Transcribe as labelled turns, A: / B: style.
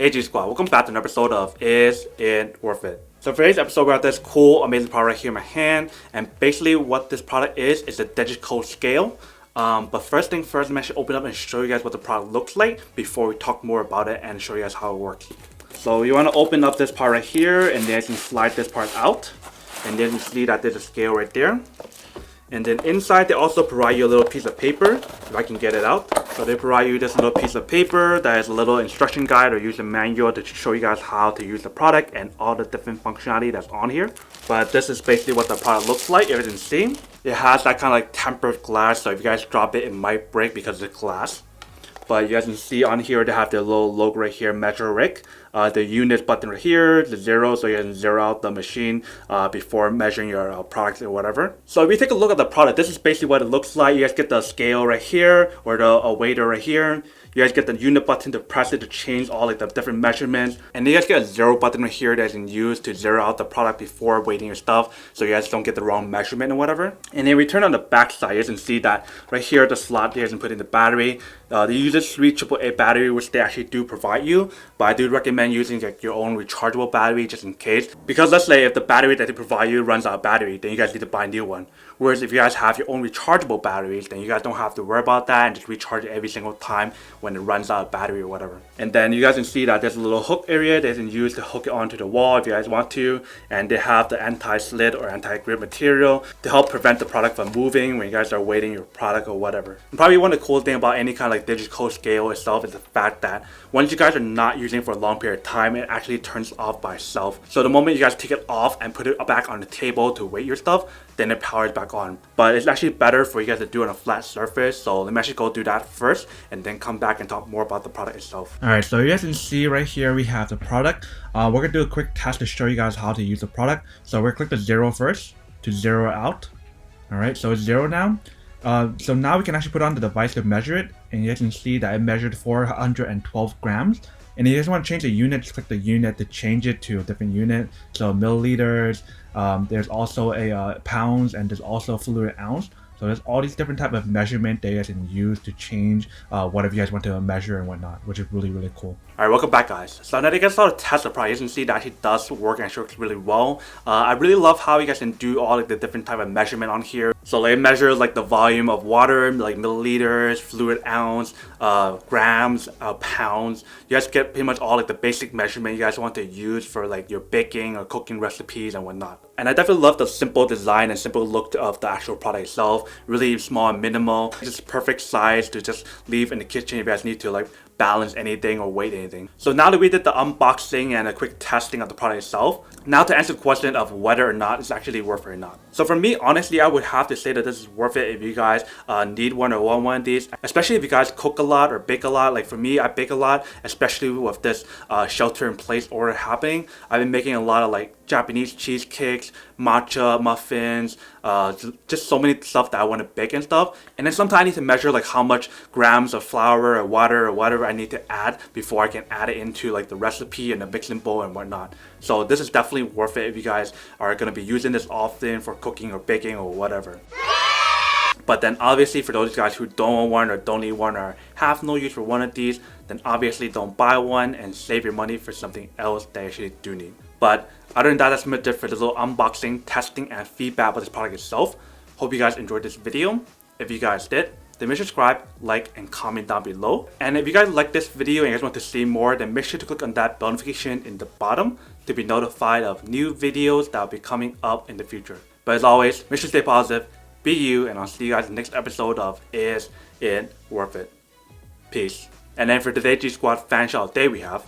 A: Hey G Squad, welcome back to an episode of Is It Worth It? So for today's episode, we have this cool, amazing product right here in my hand, and basically what this product is a digital scale. But first thing first, I'm actually open up and show you guys what the product looks like before we talk more about it and show you guys how it works. So you want to open up this part right here, and then you can slide this part out, and then you see that there's a scale right there. And then inside, they also provide you a little piece of paper, if I can get it out. So they provide you this little piece of paper that is a little instruction guide or user manual to show you guys how to use the product and all the different functionality that's on here. But this is basically what the product looks like, if you can see. It has that kind of like tempered glass, so if you guys drop it, it might break because it's glass. But you guys can see on here, they have their little logo right here, Measurik. The units button right here, the zero, so you can zero out the machine before measuring your products or whatever. So if we take a look at the product, this is basically what it looks like. You guys get the scale right here, or the waiter right here. You guys get the unit button to press it to change all like the different measurements. And you guys get a zero button right here that you can use to zero out the product before weighting your stuff, so you guys don't get the wrong measurement or whatever. And then we turn on the back side, you guys can see that right here, the slot, you guys can put in the battery. They use this 3 AAA battery, which they actually do provide you, but I do recommend using like your own rechargeable battery just in case. Because let's say if the battery that they provide you runs out of battery, then you guys need to buy a new one. Whereas if you guys have your own rechargeable batteries, then you guys don't have to worry about that and just recharge it every single time when it runs out of battery or whatever. And then you guys can see that there's a little hook area that you can use to hook it onto the wall if you guys want to. And they have the anti-slid or anti-grip material to help prevent the product from moving when you guys are weighting your product or whatever. And probably one of the cool things about any kind of like digital scale itself is the fact that once you guys are not using it for a long period of time, it actually turns off by itself. So the moment you guys take it off and put it back on the table to weight your stuff, then it powers back on. But it's actually better for you guys to do it on a flat surface. So let me actually go do that first and then come back and talk more about the product itself. Alright, so you guys can see right here we have the product. We're gonna do a quick test to show you guys how to use the product. So we're gonna click the zero first to zero out. Alright, so it's zero now. So now we can actually put on the device to measure it, and you guys can see that it measured 412 grams. And if you guys want to change the unit, just click the unit to change it to a different unit. So milliliters, there's also a pounds, and there's also a fluid ounce. So there's all these different type of measurement that you guys can use to change whatever you guys want to measure and whatnot, which is really, really cool. Alright, welcome back guys. So now that you guys saw the test of the product, you can see that actually does work and actually works really well. I really love how you guys can do all like the different type of measurement on here. So like it measures like the volume of water, like milliliters, fluid ounce, grams, pounds. You guys get pretty much all like the basic measurement you guys want to use for like your baking or cooking recipes and whatnot. And I definitely love the simple design and simple look of the actual product itself. Really small and minimal. Just perfect size to just leave in the kitchen if you guys need to like balance anything or weight anything. So now that we did the unboxing and a quick testing of the product itself, now to answer the question of whether or not it's actually worth it or not. So for me, honestly, I would have to say that this is worth it if you guys need one or want one of these, especially if you guys cook a lot or bake a lot. Like for me, I bake a lot, especially with this shelter-in-place order happening. I've been making a lot of like Japanese cheesecakes, matcha muffins, just so many stuff that I want to bake and stuff. And then sometimes I need to measure like how much grams of flour or water or whatever I need to add before I can add it into like the recipe and the mixing bowl and whatnot. So this is definitely worth it if you guys are going to be using this often for cooking or baking or whatever. But then obviously for those guys who don't want one or don't need one or have no use for one of these, then obviously don't buy one and save your money for something else that you actually do need. But other than that, that's pretty much it for this little unboxing, testing, and feedback about this product itself. Hope you guys enjoyed this video. If you guys did, then make sure to subscribe, like, and comment down below. And if you guys like this video and you guys want to see more, then make sure to click on that bell notification in the bottom to be notified of new videos that will be coming up in the future. But as always, make sure to stay positive, be you, and I'll see you guys in the next episode of Is It Worth It? Peace. And then for today's G Squad fan shout out day we have